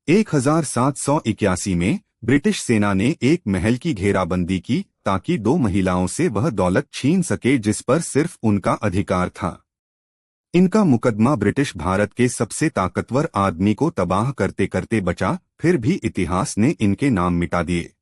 1781 में ब्रिटिश सेना ने एक महल की घेराबंदी की ताकि दो महिलाओं से वह दौलत छीन सके जिस पर सिर्फ उनका अधिकार था। इनका मुकदमा ब्रिटिश भारत के सबसे ताकतवर आदमी को तबाह करते करते बचा, फिर भी इतिहास ने इनके नाम मिटा दिए।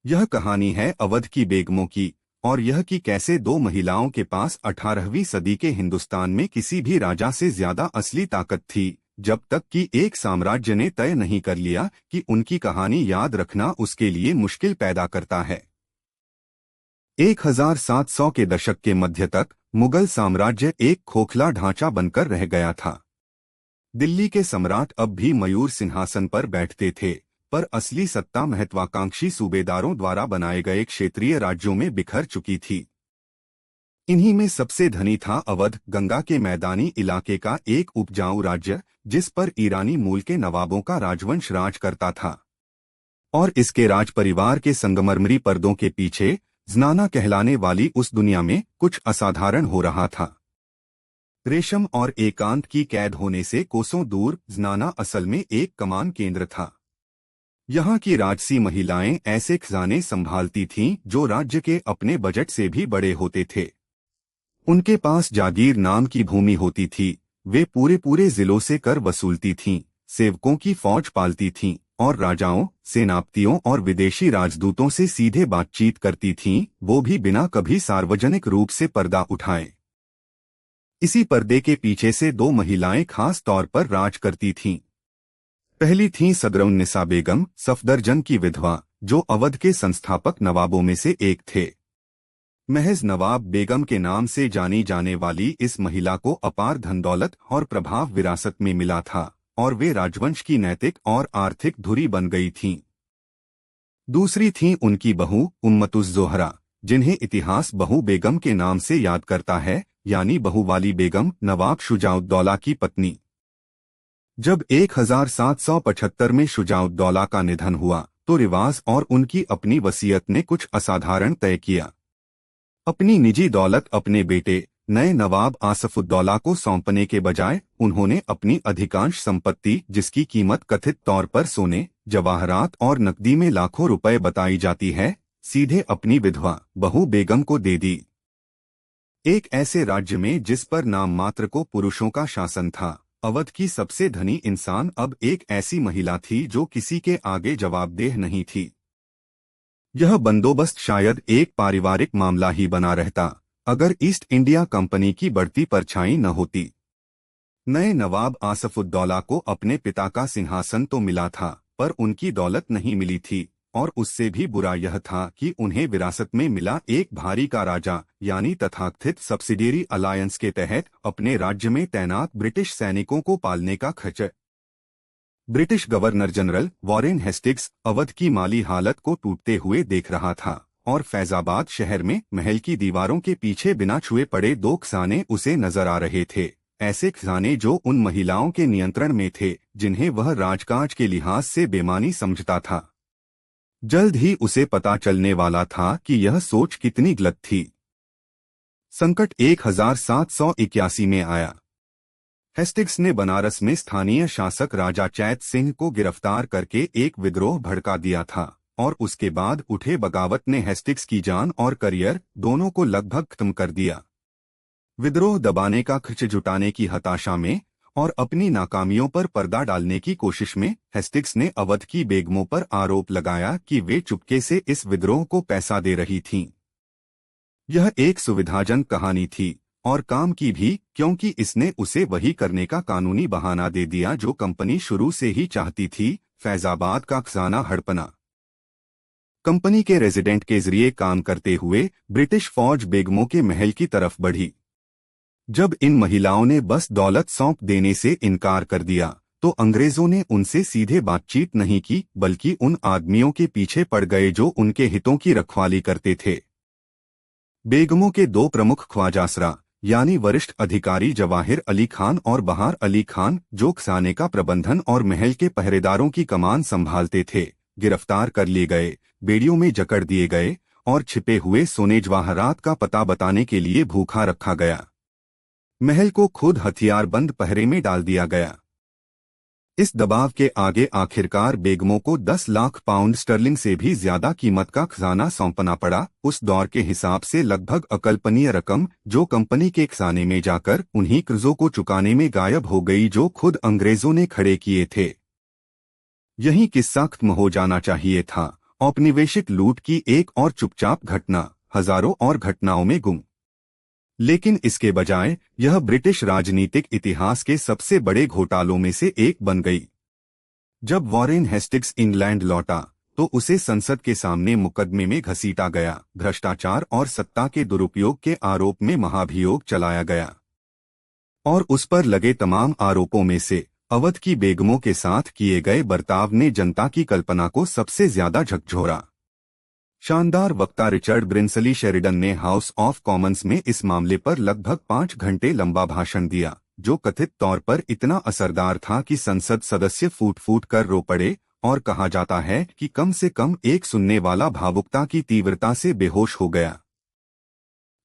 यह कहानी है अवध की बेगमों की, और यह कि कैसे दो महिलाओं के पास 18वीं सदी के हिंदुस्तान में किसी भी राजा से ज्यादा असली ताकत थी, जब तक कि एक साम्राज्य ने तय नहीं कर लिया कि उनकी कहानी याद रखना उसके लिए मुश्किल पैदा करता है। 1700 के दशक के मध्य तक मुगल साम्राज्य एक खोखला ढांचा बनकर रह गया था। दिल्ली के सम्राट अब भी मयूर सिंहासन पर बैठते थे, पर असली सत्ता महत्वाकांक्षी सूबेदारों द्वारा बनाए गए क्षेत्रीय राज्यों में बिखर चुकी थी। इन्हीं में सबसे धनी था अवध, गंगा के मैदानी इलाके का एक उपजाऊ राज्य, जिस पर ईरानी मूल के नवाबों का राजवंश राज करता था। और इसके राज परिवार के संगमरमरी पर्दों के पीछे ज़नाना कहलाने वाली उस दुनिया में कुछ असाधारण हो रहा था। रेशम और एकांत की कैद होने से कोसों दूर ज़नाना असल में एक कमान केंद्र था। यहाँ की राजसी महिलाएं ऐसे खजाने संभालती थीं जो राज्य के अपने बजट से भी बड़े होते थे। उनके पास जागीर नाम की भूमि होती थी, वे पूरे पूरे जिलों से कर वसूलती थीं, सेवकों की फौज पालती थीं और राजाओं, सेनापतियों और विदेशी राजदूतों से सीधे बातचीत करती थीं, वो भी बिना कभी सार्वजनिक रूप से पर्दा उठाए। इसी पर्दे के पीछे से दो महिलाएं खास तौर पर राज करती थीं। पहली थीं सदरुन्निसा बेगम, सफदरजंग की विधवा, जो अवध के संस्थापक नवाबों में से एक थे। महज नवाब बेगम के नाम से जानी जाने वाली इस महिला को अपार धनदौलत और प्रभाव विरासत में मिला था, और वे राजवंश की नैतिक और आर्थिक धुरी बन गई थीं। दूसरी थीं उनकी बहू उम्मतुज़-ज़ोहरा, जिन्हें इतिहास बहू बेगम के नाम से याद करता है, यानी बहू वाली बेगम, नवाब शुजाउद्दौला की पत्नी। जब 1775 में शुजाउद्दौला का निधन हुआ तो रिवाज और उनकी अपनी वसीयत ने कुछ असाधारण तय किया। अपनी निजी दौलत अपने बेटे नए नवाब आसफुद्दौला को सौंपने के बजाय उन्होंने अपनी अधिकांश संपत्ति, जिसकी कीमत कथित तौर पर सोने, जवाहरात और नकदी में लाखों रुपए बताई जाती है, सीधे अपनी विधवा बहू बेगम को दे दी। एक ऐसे राज्य में जिस पर नाम मात्र को पुरुषों का शासन था, अवध की सबसे धनी इंसान अब एक ऐसी महिला थी जो किसी के आगे जवाबदेह नहीं थी। यह बंदोबस्त शायद एक पारिवारिक मामला ही बना रहता अगर ईस्ट इंडिया कंपनी की बढ़ती परछाई न होती। नए नवाब आसफुद्दौला को अपने पिता का सिंहासन तो मिला था, पर उनकी दौलत नहीं मिली थी, और उससे भी बुरा यह था कि उन्हें विरासत में मिला एक भारी का राजा, यानी तथाकथित सब्सिडियरी अलायंस के तहत अपने राज्य में तैनात ब्रिटिश सैनिकों को पालने का खर्च। British governor general Warren Hastings Awadh की माली हालत को टूटते हुए देख रहा था, और फैजाबाद शहर में महल की दीवारों के पीछे बिना छुए पड़े दो खजाने उसे नजर आ रहे थे, ऐसे खजाने जो उन महिलाओं के नियंत्रण में थे जिन्हें वह राजकाज के लिहाज से बेमानी समझता था। जल्द ही उसे पता चलने वाला था कि यह सोच कितनी गलत थी। संकट 1781 में आया। हेस्टिंग्स ने बनारस में स्थानीय शासक राजा चैत सिंह को गिरफ्तार करके एक विद्रोह भड़का दिया था, और उसके बाद उठे बगावत ने हेस्टिंग्स की जान और करियर दोनों को लगभग खत्म कर दिया। विद्रोह दबाने का खर्च जुटाने की हताशा में और अपनी नाकामियों पर पर्दा डालने की कोशिश में हेस्टिंग्स ने अवध की बेगमों पर आरोप लगाया कि वे चुपके से इस विद्रोह को पैसा दे रही थीं। यह एक सुविधाजनक कहानी थी, और काम की भी, क्योंकि इसने उसे वही करने का कानूनी बहाना दे दिया जो कंपनी शुरू से ही चाहती थी, फैजाबाद का खजाना हड़पना। कंपनी के रेजिडेंट के जरिए काम करते हुए ब्रिटिश फौज बेगमों के महल की तरफ बढ़ी। जब इन महिलाओं ने बस दौलत सौंप देने से इनकार कर दिया तो अंग्रेजों ने उनसे सीधे बातचीत नहीं की, बल्कि उन आदमियों के पीछे पड़ गए जो उनके हितों की रखवाली करते थे। बेगमों के दो प्रमुख ख्वाजासरा यानी वरिष्ठ अधिकारी जवाहिर अली खान और बहार अली खान, जो खजाने का प्रबंधन और महल के पहरेदारों की कमान संभालते थे, गिरफ्तार कर लिए गए, बेड़ियों में जकड़ दिए गए और छिपे हुए सोने जवाहरात का पता बताने के लिए भूखा रखा गया। महल को खुद हथियारबंद पहरे में डाल दिया गया। इस दबाव के आगे आखिरकार बेगमों को 10 लाख पाउंड स्टर्लिंग से भी ज्यादा कीमत का खजाना सौंपना पड़ा। उस दौर के हिसाब से लगभग अकल्पनीय रकम, जो कंपनी के खजाने में जाकर उन्हीं कर्जों को चुकाने में गायब हो गई जो खुद अंग्रेजों ने खड़े किए थे। यही किस्सा खत्म हो जाना चाहिए था। औपनिवेशिक लूट की एक और चुपचाप घटना हजारों और घटनाओं में गुम। लेकिन इसके बजाय यह ब्रिटिश राजनीतिक इतिहास के सबसे बड़े घोटालों में से एक बन गई। जब वॉरेन हेस्टिंग्स इंग्लैंड लौटा तो उसे संसद के सामने मुकदमे में घसीटा गया। भ्रष्टाचार और सत्ता के दुरुपयोग के आरोप में महाभियोग चलाया गया और उस पर लगे तमाम आरोपों में से अवध की बेगमों के साथ किए गए बर्ताव ने जनता की कल्पना को सबसे ज्यादा झकझोरा। शानदार वक्ता रिचर्ड ब्रिंसली शेरिडन ने हाउस ऑफ कॉमन्स में इस मामले पर लगभग 5 घंटे लंबा भाषण दिया, जो कथित तौर पर इतना असरदार था कि संसद सदस्य फूट फूट कर रो पड़े और कहा जाता है कि कम से कम एक सुनने वाला भावुकता की तीव्रता से बेहोश हो गया।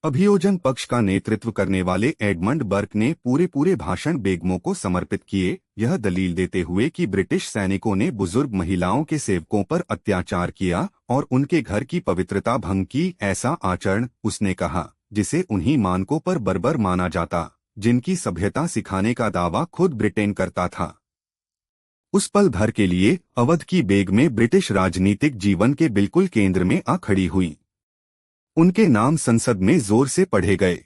अभियोजन पक्ष का नेतृत्व करने वाले एडमंड बर्क ने पूरे भाषण बेगमों को समर्पित किए, यह दलील देते हुए कि ब्रिटिश सैनिकों ने बुजुर्ग महिलाओं के सेवकों पर अत्याचार किया और उनके घर की पवित्रता भंग की। ऐसा आचरण, उसने कहा, जिसे उन्हीं मानकों पर बर्बर माना जाता जिनकी सभ्यता सिखाने का दावा खुद ब्रिटेन करता था। उस पल भर के लिए अवध की बेगमें ब्रिटिश राजनीतिक जीवन के बिल्कुल केंद्र में आ खड़ी हुई। उनके नाम संसद में जोर से पढ़े गए।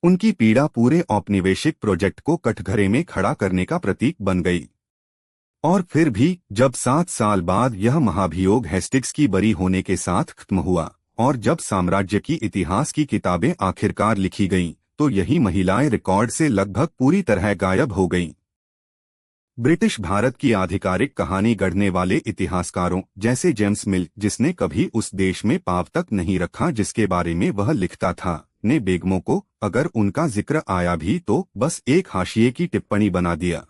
उनकी पीड़ा पूरे औपनिवेशिक प्रोजेक्ट को कठघरे में खड़ा करने का प्रतीक बन गई। और फिर भी जब 7 साल बाद यह महाभियोग हेस्टिंग्स की बरी होने के साथ खत्म हुआ और जब साम्राज्य की इतिहास की किताबें आखिरकार लिखी गईं, तो यही महिलाएं रिकॉर्ड से लगभग पूरी तरह गायब हो गईं। ब्रिटिश भारत की आधिकारिक कहानी गढ़ने वाले इतिहासकारों जैसे जेम्स मिल, जिसने कभी उस देश में पांव तक नहीं रखा जिसके बारे में वह लिखता था, ने बेगमों को, अगर उनका जिक्र आया भी तो बस एक हाशिए की टिप्पणी बना दिया।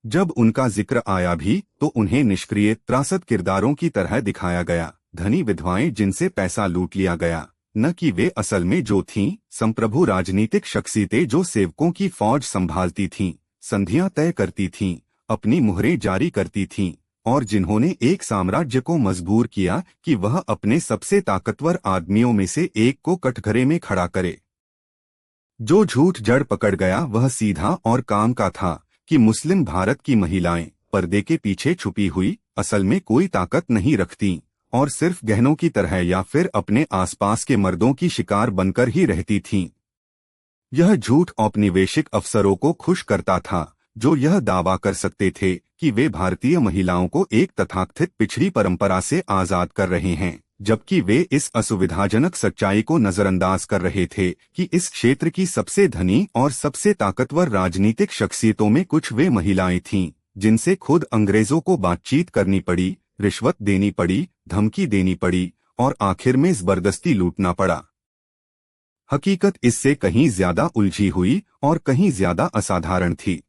जब उनका जिक्र आया भी तो उन्हें निष्क्रिय त्रासद किरदारों की तरह दिखाया गया, धनी विधवाएं जिनसे पैसा लूट लिया गया, न कि वे असल में जो थीं, संप्रभु राजनीतिक शख्सियतें जो सेवकों की फौज संभालती थीं, संधियां तय करती थीं, अपनी मुहरें जारी करती थीं और जिन्होंने एक साम्राज्य को मजबूर किया कि वह अपने सबसे ताकतवर आदमियों में से एक को कठघरे में खड़ा करे। जो झूठ जड़ पकड़ गया वह सीधा और काम का था कि मुस्लिम भारत की महिलाएं पर्दे के पीछे छुपी हुई असल में कोई ताकत नहीं रखती और सिर्फ गहनों की तरह या फिर अपने आसपास के मर्दों की शिकार बनकर ही रहती थीं। यह झूठ औपनिवेशिक अफसरों को खुश करता था, जो यह दावा कर सकते थे कि वे भारतीय महिलाओं को एक तथाकथित पिछड़ी परंपरा से आजाद कर रहे हैं, जबकि वे इस असुविधाजनक सच्चाई को नजरअंदाज कर रहे थे कि इस क्षेत्र की सबसे धनी और सबसे ताकतवर राजनीतिक शख्सियतों में कुछ वे महिलाएं थीं, जिनसे खुद अंग्रेजों को बातचीत करनी पड़ी, रिश्वत देनी पड़ी, धमकी देनी पड़ी और आखिर में जबरदस्ती लूटना पड़ा। हकीकत इससे कहीं ज्यादा उलझी हुई और कहीं ज्यादा असाधारण थी।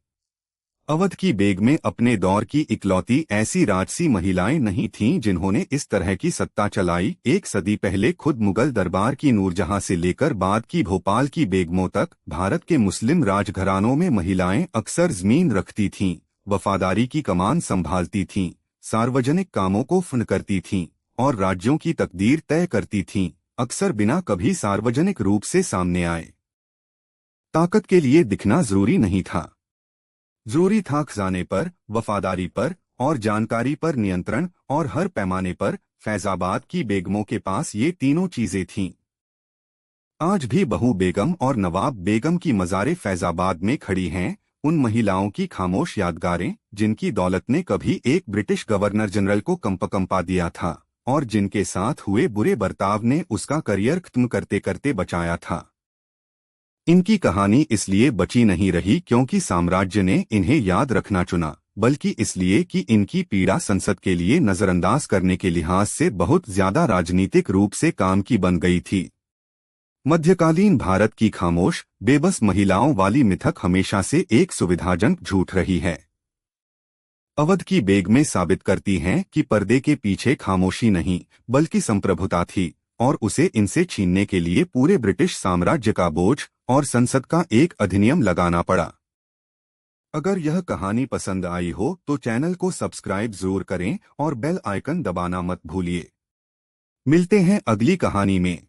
अवध की बेगमें अपने दौर की इकलौती ऐसी राजसी महिलाएं नहीं थीं जिन्होंने इस तरह की सत्ता चलाई। एक सदी पहले खुद मुगल दरबार की नूरजहां से लेकर बाद की भोपाल की बेगमों तक भारत के मुस्लिम राजघरानों में महिलाएं अक्सर जमीन रखती थीं, वफादारी की कमान संभालती थीं, सार्वजनिक कामों को फंड करती थीं और राज्यों की तकदीर तय करती थीं, अक्सर बिना कभी सार्वजनिक रूप से सामने आए। ताकत के लिए दिखना जरूरी नहीं था, जरूरी था खजाने पर, वफादारी पर और जानकारी पर नियंत्रण, और हर पैमाने पर फैजाबाद की बेगमों के पास ये तीनों चीजें थीं। आज भी बहू बेगम और नवाब बेगम की मज़ारें फैजाबाद में खड़ी हैं, उन महिलाओं की खामोश यादगारें जिनकी दौलत ने कभी एक ब्रिटिश गवर्नर जनरल को कंपा दिया था और जिनके साथ हुए बुरे बर्ताव ने उसका करियर खत्म करते करते बचाया था। इनकी कहानी इसलिए बची नहीं रही क्योंकि साम्राज्य ने इन्हें याद रखना चुना, बल्कि इसलिए कि इनकी पीड़ा संसद के लिए नजरअंदाज करने के लिहाज से बहुत ज्यादा राजनीतिक रूप से काम की बन गई थी। मध्यकालीन भारत की खामोश, बेबस महिलाओं वाली मिथक हमेशा से एक सुविधाजनक झूठ रही है। अवध की बेगमें साबित करती हैं कि पर्दे के पीछे खामोशी नहीं बल्कि संप्रभुता थी और उसे इनसे छीनने के लिए पूरे ब्रिटिश साम्राज्य का बोझ और संसद का एक अधिनियम लगाना पड़ा। अगर यह कहानी पसंद आई हो तो चैनल को सब्सक्राइब जरूर करें और बेल आइकन दबाना मत भूलिए। मिलते हैं अगली कहानी में।